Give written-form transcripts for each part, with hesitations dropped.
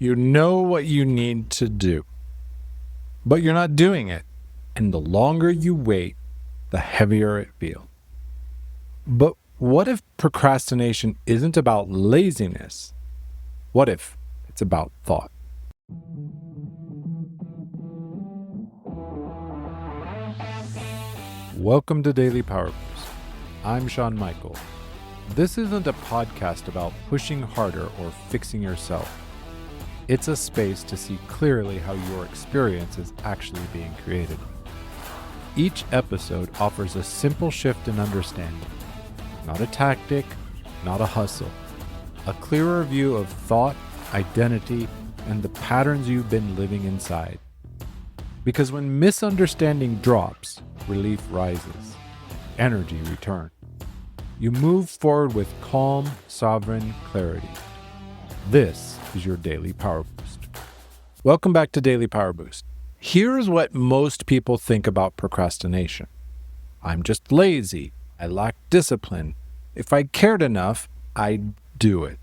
You know what you need to do, but you're not doing it. And the longer you wait, the heavier it feels. But what if procrastination isn't about laziness? What if it's about thought? Welcome to Daily Power Boost. I'm Shawn Michael. This isn't a podcast about pushing harder or fixing yourself. It's a space to see clearly how your experience is actually being created. Each episode offers a simple shift in understanding. Not a tactic, not a hustle. A clearer view of thought, identity, and the patterns you've been living inside. Because when misunderstanding drops, relief rises, energy returns. You move forward with calm, sovereign clarity. This is your Daily Power Boost. Welcome back to Daily Power Boost. Here's what most people think about procrastination. I'm just lazy. I lack discipline. If I cared enough, I'd do it.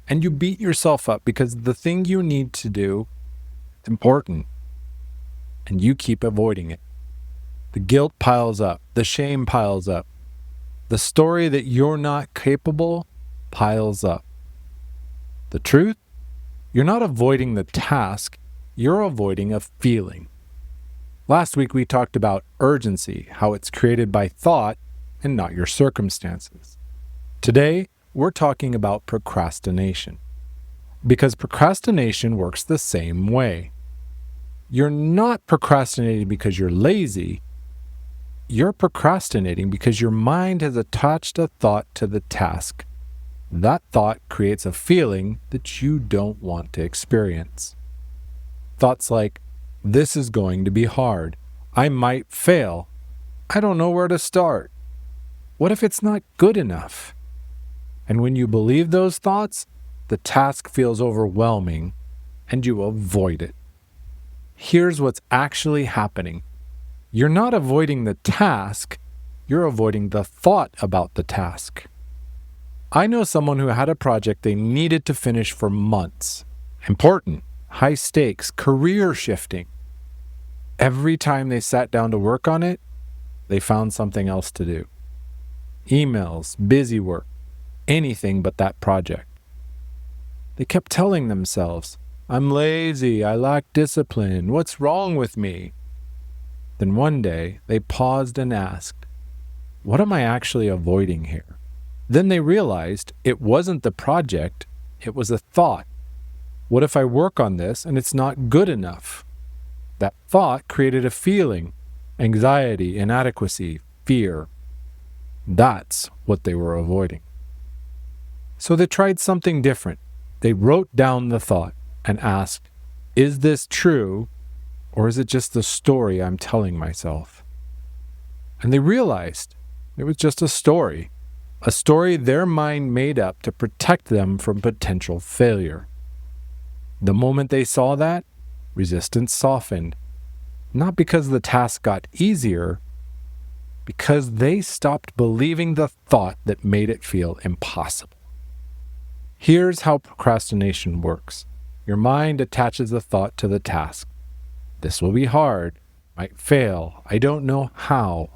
And you beat yourself up because the thing you need to do is important. And you keep avoiding it. The guilt piles up. The shame piles up. The story that you're not capable piles up. The truth? You're not avoiding the task. You're avoiding a feeling. Last week we talked about urgency, how it's created by thought and not your circumstances. Today, we're talking about procrastination. Because procrastination works the same way. You're not procrastinating because you're lazy. You're procrastinating because your mind has attached a thought to the task. That thought creates a feeling that you don't want to experience. Thoughts like, this is going to be hard. I might fail. I don't know where to start. What if it's not good enough? And when you believe those thoughts, the task feels overwhelming and you avoid it. Here's what's actually happening. You're not avoiding the task, you're avoiding the thought about the task. I know someone who had a project they needed to finish for months. Important, high stakes, career shifting. Every time they sat down to work on it, they found something else to do. Emails, busy work, anything but that project. They kept telling themselves, I'm lazy, I lack discipline, what's wrong with me? Then one day, they paused and asked, what am I actually avoiding here? Then they realized it wasn't the project, it was a thought. What if I work on this and it's not good enough? That thought created a feeling, anxiety, inadequacy, fear. That's what they were avoiding. So they tried something different. They wrote down the thought and asked, is this true, or is it just the story I'm telling myself? And they realized it was just a story their mind made up to protect them from potential failure. The moment they saw that, resistance softened, not because the task got easier, because they stopped believing the thought that made it feel impossible. Here's how procrastination works. Your mind attaches the thought to the task. This will be hard, might fail, I don't know how.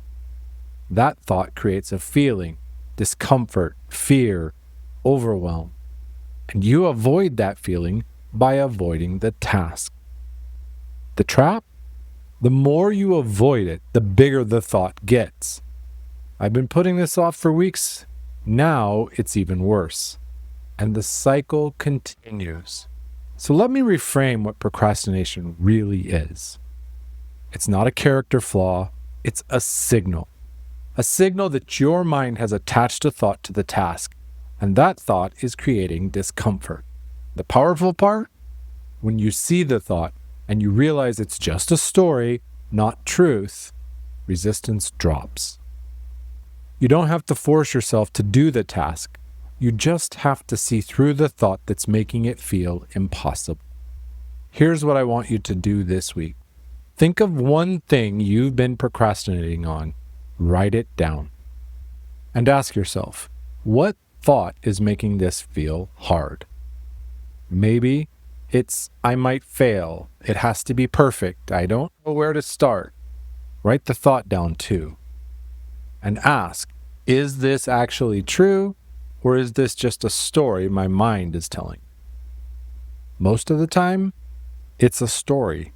That thought creates a feeling, discomfort, fear, overwhelm. And you avoid that feeling by avoiding the task. The trap? The more you avoid it, the bigger the thought gets. I've been putting this off for weeks. Now it's even worse. And the cycle continues. So let me reframe what procrastination really is. It's not a character flaw, it's a signal. A signal that your mind has attached a thought to the task, and that thought is creating discomfort. The powerful part? When you see the thought and you realize it's just a story, not truth, resistance drops. You don't have to force yourself to do the task. You just have to see through the thought that's making it feel impossible. Here's what I want you to do this week. Think of one thing you've been procrastinating on. Write it down. And ask yourself, what thought is making this feel hard? Maybe It's, I might fail. It has to be perfect. I don't know where to start. Write the thought down too. And ask, is this actually true? Or is this just a story my mind is telling? Most of the time, it's a story.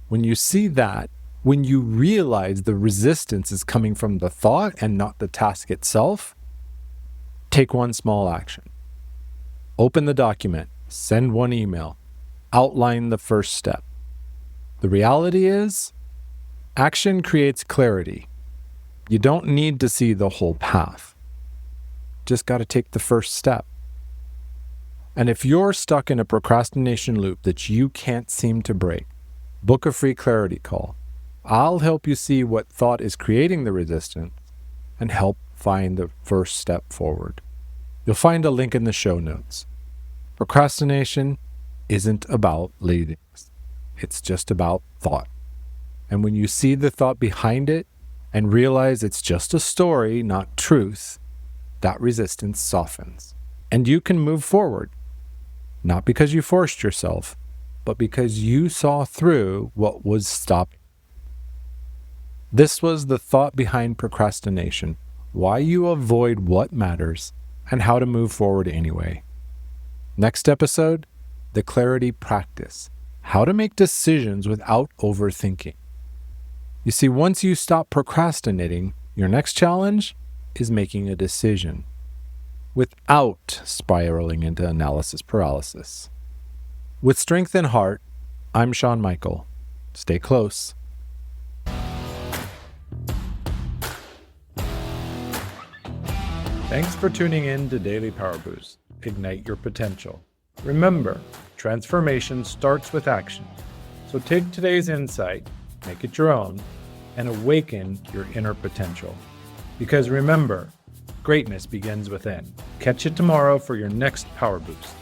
When you see that, when you realize the resistance is coming from the thought and not the task itself, take one small action. Open the document, send one email, outline the first step. The reality is, action creates clarity. You don't need to see the whole path. Just got to take the first step. And if you're stuck in a procrastination loop that you can't seem to break, book a free clarity call. I'll help you see what thought is creating the resistance and help find the first step forward. You'll find a link in the show notes. Procrastination isn't about laziness. It's just about thought. And when you see the thought behind it and realize it's just a story, not truth, that resistance softens. And you can move forward. Not because you forced yourself, but because you saw through what was stopping. This was the thought behind procrastination, why you avoid what matters, and how to move forward anyway. Next episode, the clarity practice, how to make decisions without overthinking. You see, once you stop procrastinating, your next challenge is making a decision without spiraling into analysis paralysis. With strength and heart, I'm Shawn Michael. Stay close. Thanks for tuning in to Daily Power Boost. Ignite your potential. Remember, transformation starts with action. So take today's insight, make it your own, and awaken your inner potential. Because remember, greatness begins within. Catch you tomorrow for your next Power Boost.